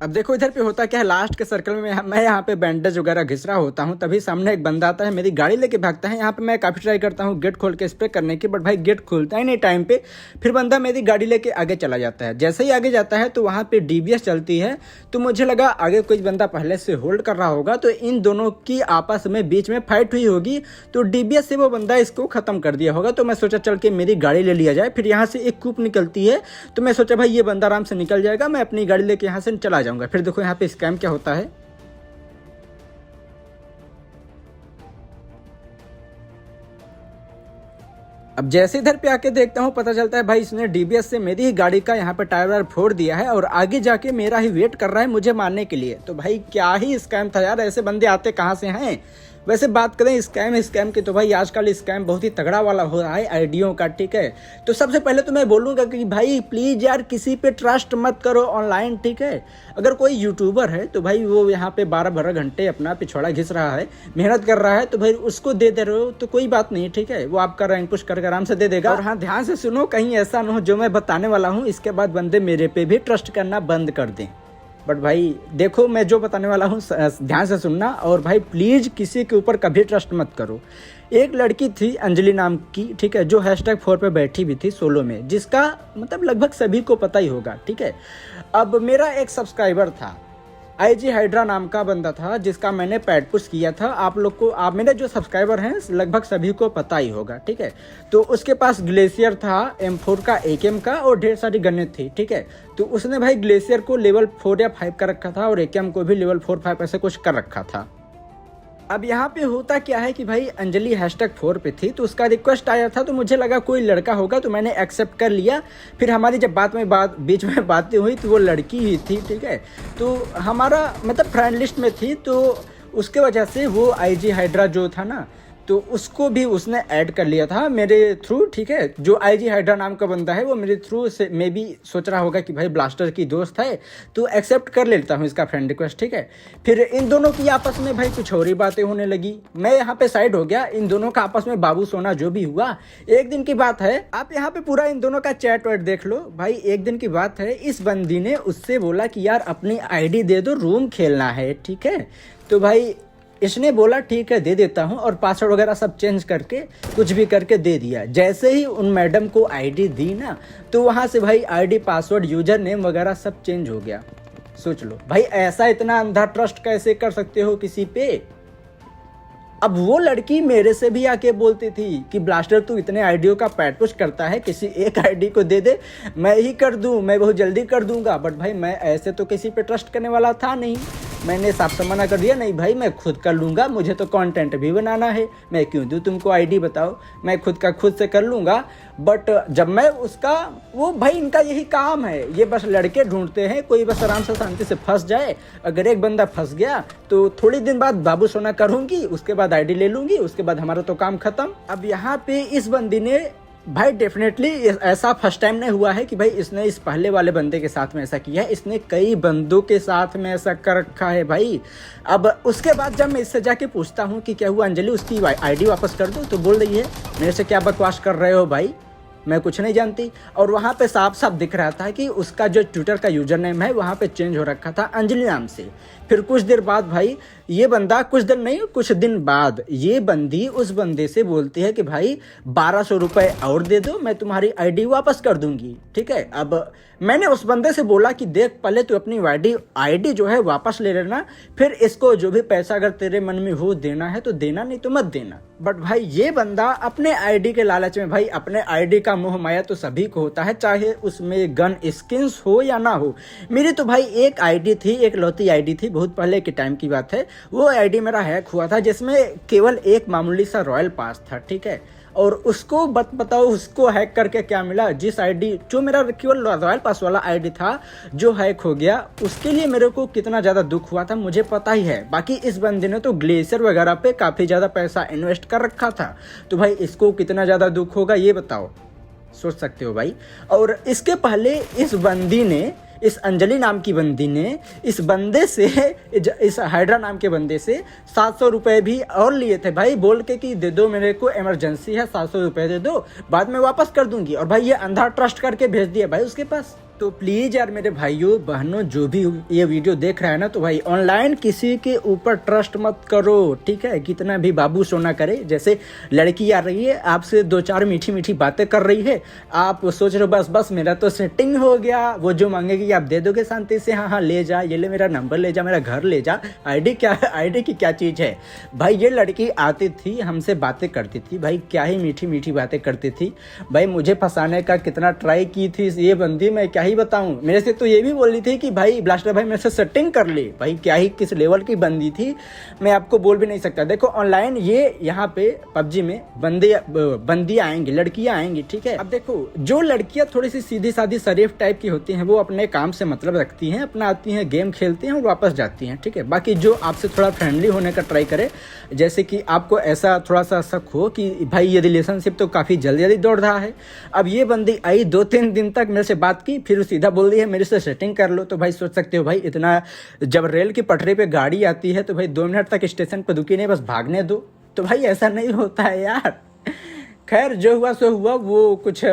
अब देखो इधर पे होता क्या है, लास्ट के सर्कल में मैं यहाँ पे बैंडेज वगैरह घिस रहा होता हूँ, तभी सामने एक बंदा आता है, मेरी गाड़ी लेके भागता है। यहाँ पे मैं काफ़ी ट्राई करता हूँ गेट खोल के स्प्रे करने की, बट भाई गेट खुलता ही नहीं टाइम पे। फिर बंदा मेरी गाड़ी लेके आगे चला जाता है। जैसे ही आगे जाता है तो वहाँ पे डीबीएस चलती है, तो मुझे लगा आगे कोई बंदा पहले से होल्ड कर रहा होगा, तो इन दोनों की आपस में बीच में फाइट हुई होगी, तो डीबीएस से वो बंदा इसको ख़त्म कर दिया होगा। तो मैं सोचा चल के मेरी गाड़ी ले लिया जाए। फिर यहाँ से एक कूप निकलती है, तो मैं सोचा भाई ये बंदा आराम से निकल जाएगा, मैं अपनी गाड़ी लेके यहाँ से चला जाऊँगा। फिर देखो यहाँ पे स्कैम क्या होता है। अब जैसे इधर पे आके देखता हूँ, पता चलता है भाई इसने डीबीएस से मेरी ही गाड़ी का यहाँ पे टायर वायर फोड़ दिया है और आगे जाके मेरा ही वेट कर रहा है मुझे मारने के लिए। तो भाई क्या ही स्कैम था यार, ऐसे बंदे आते कहाँ से हैं। वैसे बात करें स्कैम की, तो भाई आजकल स्कैम बहुत ही तगड़ा वाला हो रहा है आईडियों का, ठीक है। तो सबसे पहले तो मैं बोलूँगा कि भाई प्लीज़ यार किसी पे ट्रस्ट मत करो ऑनलाइन, ठीक है। अगर कोई यूट्यूबर है तो भाई वो यहाँ पे 12-12 घंटे अपना पिछवाड़ा घिस रहा है, मेहनत कर रहा है, तो भाई उसको दे रहे हो तो कोई बात नहीं, ठीक है। वो आपका रैंक पुश करके आराम से दे देगा। और हाँ, ध्यान से सुनो, कहीं ऐसा ना हो जो मैं बताने वाला हूँ इसके बाद बंदे मेरे पे भी ट्रस्ट करना बंद कर दें। बट भाई देखो, मैं जो बताने वाला हूँ ध्यान से सुनना, और भाई प्लीज़ किसी के ऊपर कभी ट्रस्ट मत करो। एक लड़की थी अंजलि नाम की, ठीक है, जो #4 पे बैठी भी थी सोलो में, जिसका मतलब लगभग सभी को पता ही होगा, ठीक है। अब मेरा एक सब्सक्राइबर था, IG हाइड्रा नाम का बंदा था, जिसका मैंने पैड पुश किया था। आप लोग को, आप मेरे जो सब्सक्राइबर हैं लगभग सभी को पता ही होगा, ठीक है। तो उसके पास ग्लेशियर था, M4 का, AKM का, और ढेर सारी गन्ने थी, ठीक है। तो उसने भाई ग्लेशियर को लेवल 4 या 5 कर रखा था और AKM को भी लेवल 4-5 ऐसे कुछ कर रखा था। अब यहाँ पे होता क्या है कि भाई अंजलि #4 पे थी, तो उसका रिक्वेस्ट आया था, तो मुझे लगा कोई लड़का होगा, तो मैंने एक्सेप्ट कर लिया। फिर हमारी जब बीच में बातें हुई तो वो लड़की ही थी, ठीक है। तो हमारा मतलब फ्रेंड लिस्ट में थी, तो उसके वजह से वो IG हाइड्रा जो था ना, तो उसको भी उसने ऐड कर लिया था मेरे थ्रू, ठीक है। जो IG हाइड्रा नाम का बंदा है वो मेरे थ्रू से मे भी सोच रहा होगा कि भाई ब्लास्टर की दोस्त है, तो एक्सेप्ट कर लेता हूँ इसका फ्रेंड रिक्वेस्ट, ठीक है। फिर इन दोनों की आपस में भाई कुछ और ही बातें होने लगी, मैं यहाँ पे साइड हो गया। इन दोनों का आपस में बाबू सोना जो भी हुआ, एक दिन की बात है। आप यहाँ पे पूरा इन दोनों का चैट वैट देख लो भाई। एक दिन की बात है, इस बंदी ने उससे बोला कि यार अपनी ID दे दो, रूम खेलना है, ठीक है। तो भाई इसने बोला ठीक है दे देता हूँ, और पासवर्ड वगैरह सब चेंज करके कुछ भी करके दे दिया। जैसे ही उन मैडम को ID दी ना, तो वहाँ से भाई ID पासवर्ड यूजर नेम वगैरह सब चेंज हो गया। सोच लो भाई, ऐसा इतना अंधा ट्रस्ट कैसे कर सकते हो किसी पे। अब वो लड़की मेरे से भी आके बोलती थी कि ब्लास्टर तू इतने आईडियो का पैड पुश करता है, किसी एक ID को दे दे, मैं ही कर दूं, मैं बहुत जल्दी कर दूंगा। बट भाई मैं ऐसे तो किसी पे ट्रस्ट करने वाला था नहीं, मैंने साफ से मना कर दिया, नहीं भाई मैं खुद कर लूँगा, मुझे तो कंटेंट भी बनाना है, मैं क्यों दूँ तुमको ID, बताओ, मैं खुद का खुद से कर लूँगा। बट जब मैं उसका, वो भाई इनका यही काम है, ये बस लड़के ढूंढते हैं कोई बस आराम से शांति से फंस जाए। अगर एक बंदा फंस गया तो थोड़ी दिन बाद बाबू सोना करूँगी, उसके बाद ID ले लूँगी, उसके बाद हमारा तो काम खत्म। अब यहाँ पे इस बंदी ने भाई डेफिनेटली ऐसा फर्स्ट टाइम नहीं हुआ है कि भाई इसने इस पहले वाले बंदे के साथ में ऐसा किया है, इसने कई बंदों के साथ में ऐसा कर रखा है भाई। अब उसके बाद जब मैं इससे जाके पूछता हूँ कि क्या हुआ अंजलि, उसकी ID वापस कर दो, तो बोल रही है मेरे से क्या बकवास कर रहे हो भाई, मैं कुछ नहीं जानती। और वहाँ पे साफ साफ दिख रहा था कि उसका जो ट्विटर का यूजर नेम है वहाँ पे चेंज हो रखा था अंजलि नाम से। फिर कुछ देर बाद भाई ये बंदा, कुछ दिन नहीं कुछ दिन बाद, ये बंदी उस बंदे से बोलती है कि भाई 1200 रुपये और दे दो, मैं तुम्हारी ID वापस कर दूंगी, ठीक है। अब मैंने उस बंदे से बोला कि देख पहले तू अपनी ID जो है वापस ले लेना, फिर इसको जो भी पैसा अगर तेरे मन में हो देना है तो देना, नहीं तो मत देना। बट भाई ये बंदा अपने ID के लालच में, भाई अपने ID का मोह माया तो सभी को होता है, चाहे उसमें गन स्किन्स हो या ना हो। मेरी तो भाई एक ID थी, एक लौती ID थी, बहुत पहले के टाइम की बात है। वो ID मेरा हैक हुआ था, जिसमें केवल एक मामूली सा रॉयल पास था, ठीक है। और उसको बताओ उसको हैक करके क्या मिला, जिस ID जो मेरा केवल रॉयल पास वाला ID था जो हैक हो गया, उसके लिए मेरे को कितना ज़्यादा दुख हुआ था मुझे पता ही है। बाकी इस बंदे ने तो ग्लेशियर वगैरह पे काफ़ी ज़्यादा पैसा इन्वेस्ट कर रखा था, तो भाई इसको कितना ज़्यादा दुख होगा ये बताओ, सोच सकते हो भाई। और इसके पहले इस बंदी ने, इस अंजलि नाम की बंदी ने इस बंदे से, इस हाइड्रा नाम के बंदे से 700 रुपये भी और लिए थे भाई, बोल के कि दे दो मेरे को इमरजेंसी है, 700 रुपये दे दो, बाद में वापस कर दूंगी। और भाई ये अंधा ट्रस्ट करके भेज दिया भाई उसके पास। तो प्लीज यार मेरे भाइयों बहनों जो भी ये वीडियो देख रहा है ना, तो भाई ऑनलाइन किसी के ऊपर ट्रस्ट मत करो, ठीक है। कितना भी बाबू सोना करे, जैसे लड़की आ रही है आपसे 2-4 मीठी मीठी बातें कर रही है, आप सोच रहे हो बस बस मेरा तो सेटिंग हो गया, वो जो मांगेगी आप दे दोगे शांति से, हाँ हाँ ले जा, ये ले मेरा नंबर, ले जा मेरा घर, ले जा आईडी। क्या आईडी की क्या चीज़ है भाई। ये लड़की आती थी हमसे बातें करती थी भाई, क्या ही मीठी मीठी बातें करती थी भाई। मुझे फंसाने का कितना ट्राई की थी ये बंदी, मैं क्या ही बताऊं। मेरे से तो ये भी बोल रही थी कि भाई ब्लास्टर भाई मेरे से सेटिंग कर ली। भाई क्या ही किस लेवल की बंदी थी, मैं आपको बोल भी नहीं सकता। देखो ऑनलाइन ये यहाँ पे पबजी में बंदी आएंगी, लड़कियां आएंगी, ठीक है। अब देखो जो लड़कियां थोड़ी सी सीधी सादी शरीफ टाइप की होती हैं, वो अपने काम से मतलब रखती हैं, अपना आती हैं, गेम खेलती हैं और वापस जाती हैं, ठीक है। बाकी जो आपसे थोड़ा फ्रेंडली होने का ट्राई करे, जैसे कि आपको ऐसा थोड़ा सा शक हो कि भाई ये रिलेशनशिप तो काफ़ी जल्दी जल्दी दौड़ रहा है। अब ये बंदी आई 2-3 दिन तक मेरे से बात की, फिर सीधा बोल दी है मेरे से सेटिंग कर लो। तो भाई सोच सकते हो भाई, इतना जब रेल की पटरी पे गाड़ी आती है तो भाई 2 मिनट तक स्टेशन पर रुकी नहीं, बस भागने दो। तो भाई ऐसा नहीं होता है यार। खैर जो हुआ सो हुआ, वो कुछ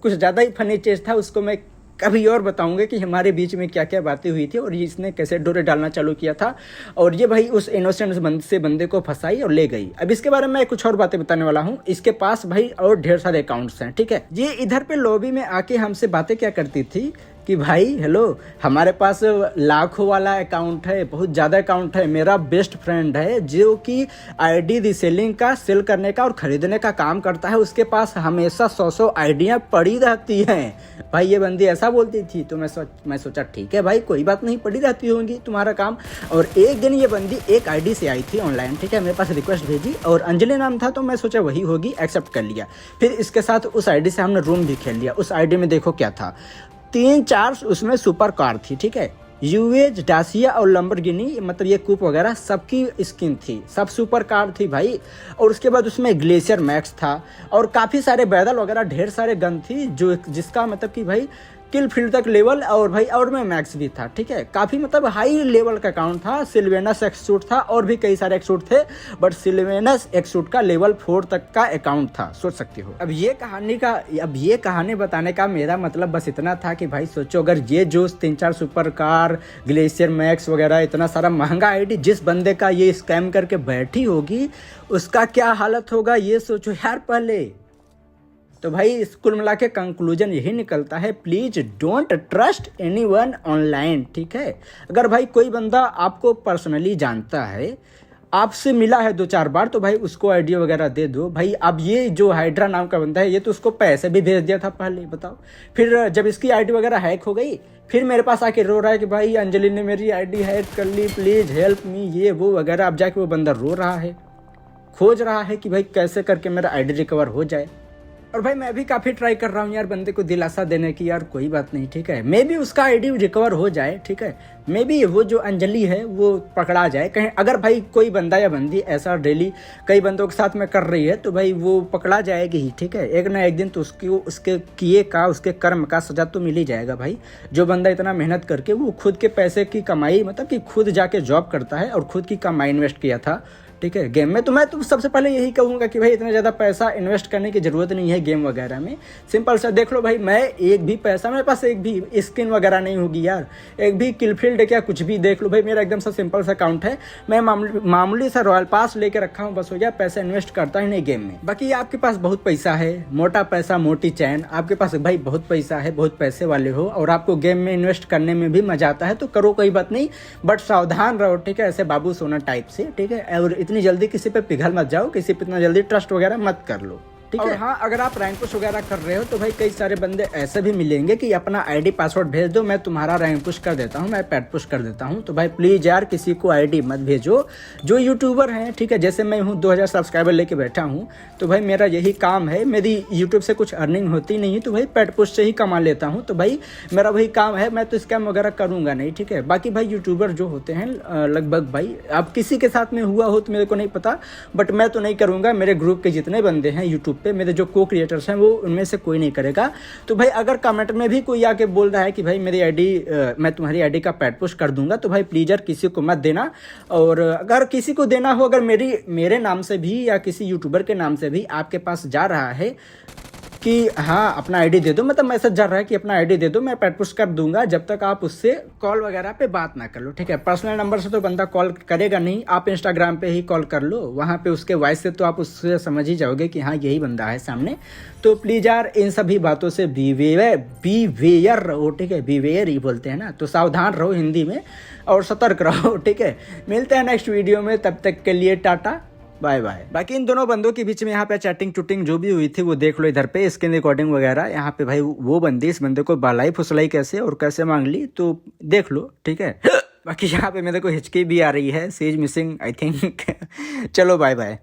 ज़्यादा ही फनी चीज़ था, उसको मैं कभी और बताऊंगा कि हमारे बीच में क्या क्या बातें हुई थी और इसने कैसे डोरे डालना चालू किया था, और ये भाई उस इनोसेंट से बंदे को फंसाई और ले गई। अब इसके बारे में मैं कुछ और बातें बताने वाला हूँ। इसके पास भाई और ढेर सारे अकाउंट्स हैं, ठीक है। ये इधर पे लॉबी में आके हमसे बातें क्या करती थी कि भाई हेलो, हमारे पास लाखों वाला अकाउंट है, बहुत ज़्यादा अकाउंट है, मेरा बेस्ट फ्रेंड है जो कि आईडी रीसेलिंग का, सेल करने का और ख़रीदने का काम करता है, उसके पास हमेशा 100 आईडियाँ पड़ी रहती हैं। भाई ये बंदी ऐसा बोलती थी। तो मैं सोचा ठीक है भाई, कोई बात नहीं, पड़ी रहती होंगी तुम्हारा काम। और एक दिन ये बंदी एक आईडी से आई थी ऑनलाइन, ठीक है, मेरे पास रिक्वेस्ट भेजी और अंजलि नाम था, तो मैं सोचा वही होगी, एक्सेप्ट कर लिया। फिर इसके साथ उस आईडी से हमने रूम भी खेल लिया। उस आईडी में देखो क्या था, 3-4 उसमें सुपर कार थी, ठीक है। यूएज, डासिया और लंबरगिनी, मतलब ये कूप वगैरह सबकी स्किन थी, सब सुपर कार थी भाई। और उसके बाद उसमें ग्लेशियर मैक्स था और काफ़ी सारे बैदल वगैरह, ढेर सारे गन थी, जो जिसका मतलब कि भाई किल फील्ड तक लेवल, और भाई और में मैक्स भी था, ठीक है। काफ़ी मतलब हाई लेवल का अकाउंट था। सिल्वेनस एक्सूट था और भी कई सारे एक्सूट थे, बट सिल्वेनस एक्सूट का लेवल 4 तक का अकाउंट था, सोच सकते हो। अब ये कहानी बताने का मेरा मतलब बस इतना था कि भाई सोचो, अगर ये जो 3-4 सुपर कार, ग्लेशियर मैक्स वगैरह, इतना सारा महंगा आईडी जिस बंदे का ये स्कैम करके बैठी होगी, उसका क्या हालत होगा ये सोचो यार पहले। तो भाई कुल मिला के कंक्लूजन यही निकलता है, please don't trust anyone online, ठीक है। अगर भाई कोई बंदा आपको पर्सनली जानता है, आपसे मिला है 2-4 बार, तो भाई उसको आईडी वगैरह दे दो भाई। अब ये जो हाइड्रा नाम का बंदा है, ये तो उसको पैसे भी भेज दिया था पहले, बताओ। फिर जब इसकी आईडी वगैरह हैक हो गई, फिर मेरे पास आके रो रहा है कि भाई अंजलि ने मेरी आईडी हैक कर ली, प्लीज हेल्प मी, ये वो वगैरह। अब जाके वो बंदा रो रहा है, खोज रहा है कि भाई कैसे करके मेरा आईडी रिकवर हो जाए। और भाई मैं भी काफ़ी ट्राई कर रहा हूँ यार बंदे को दिलासा देने की, यार कोई बात नहीं, ठीक है, मे भी उसका आईडी रिकवर हो जाए, ठीक है। मे भी वो जो अंजलि है वो पकड़ा जाए कहीं। अगर भाई कोई बंदा या बंदी ऐसा डेली कई बंदों के साथ में कर रही है, तो भाई वो पकड़ा जाएगी ही, ठीक है। एक ना एक दिन तो उसके किए का, उसके कर्म का सजा तो मिल ही जाएगा भाई। जो बंदा इतना मेहनत करके वो खुद के पैसे की कमाई, मतलब कि खुद जाके जॉब करता है और खुद की कमाई इन्वेस्ट किया था, ठीक है, गेम में। तो मैं तो सबसे पहले यही कहूँगा कि भाई इतना ज़्यादा पैसा इन्वेस्ट करने की ज़रूरत नहीं है गेम वगैरह में। सिंपल सा देख लो भाई, मैं एक भी पैसा, मेरे पास एक भी स्किन वगैरह नहीं होगी यार, एक भी किलफील्ड क्या कुछ भी देख लो भाई, मेरा एकदम सा सिंपल सा अकाउंट है। मैं मामूली सा रॉयल पास लेके रखा हूँ, बस हो गया, पैसा इन्वेस्ट करता ही नहीं गेम में। बाकी आपके पास बहुत पैसा है, मोटा पैसा मोटी चैन, आपके पास भाई बहुत पैसा है, बहुत पैसे वाले हो और आपको गेम में इन्वेस्ट करने में भी मजा आता है, तो करो, कोई बात नहीं, बट सावधान रहो, ठीक है, ऐसे बाबू सोना टाइप से, ठीक है। और इतनी जल्दी किसी पे पिघल मत जाओ, किसी पे इतना जल्दी ट्रस्ट वगैरह मत कर लो, ठीक है। और हाँ, अगर आप रैंक पुश वगैरह कर रहे हो तो भाई कई सारे बंदे ऐसे भी मिलेंगे कि अपना आईडी पासवर्ड भेज दो, मैं तुम्हारा रैंक पुश कर देता हूँ, मैं पैड पुश कर देता हूँ। तो भाई प्लीज़ यार किसी को आईडी मत भेजो। जो यूट्यूबर हैं, ठीक है, जैसे मैं हूँ 2000 सब्सक्राइबर लेके बैठा हूँ, तो भाई मेरा यही काम है, मेरी यूट्यूब से कुछ अर्निंग होती नहीं है, तो भाई पैड पुश से ही कमा लेता हूँ। तो भाई मेरा वही काम है, मैं तो स्कैम वगैरह करूँगा नहीं, ठीक है। बाकी भाई यूट्यूबर जो होते हैं लगभग भाई, अब किसी के साथ में हुआ हो तो मेरे को नहीं पता, बट मैं तो नहीं करूँगा। मेरे ग्रुप के जितने बंदे हैं यूट्यूब पे, मेरे जो को क्रिएटर्स हैं, वो उनमें से कोई नहीं करेगा। तो भाई अगर कमेंट में भी कोई आके बोल रहा है कि भाई मेरी आईडी, मैं तुम्हारी आईडी का पैड पुश कर दूंगा, तो भाई प्लीज यार किसी को मत देना। और अगर किसी को देना हो, अगर मेरे नाम से भी या किसी यूट्यूबर के नाम से भी आपके पास जा रहा है, कि हाँ अपना आईडी दे दो, मतलब मैसेज जा रहा है कि अपना आईडी दे दो, मैं पेट पुश कर दूंगा जब तक आप उससे कॉल वगैरह पे बात ना कर लो, ठीक है। पर्सनल नंबर से तो बंदा कॉल करेगा नहीं, आप इंस्टाग्राम पे ही कॉल कर लो, वहाँ पे उसके वॉइस से तो आप उससे समझ ही जाओगे कि हाँ यही बंदा है सामने। तो प्लीज़ यार इन सभी बातों से बीवेयर रहो, ठीक है, बीवेयर ही बोलते हैं ना, तो सावधान रहो हिंदी में और सतर्क रहो, ठीक है। मिलते हैं नेक्स्ट वीडियो में, तब तक के लिए टाटा बाय बाय। बाकी इन दोनों बंदों के बीच में यहाँ पे चैटिंग चुटिंग जो भी हुई थी वो देख लो इधर पे, स्क्रीन रिकॉर्डिंग वगैरह। यहाँ पे भाई वो बंदी इस बंदे को बालाई फुसलाई कैसे और कैसे मांग ली तो देख लो, ठीक है। बाकी यहाँ पे मेरे को हिचकी भी आ रही है, सी इज मिसिंग आई थिंक। चलो बाय बाय।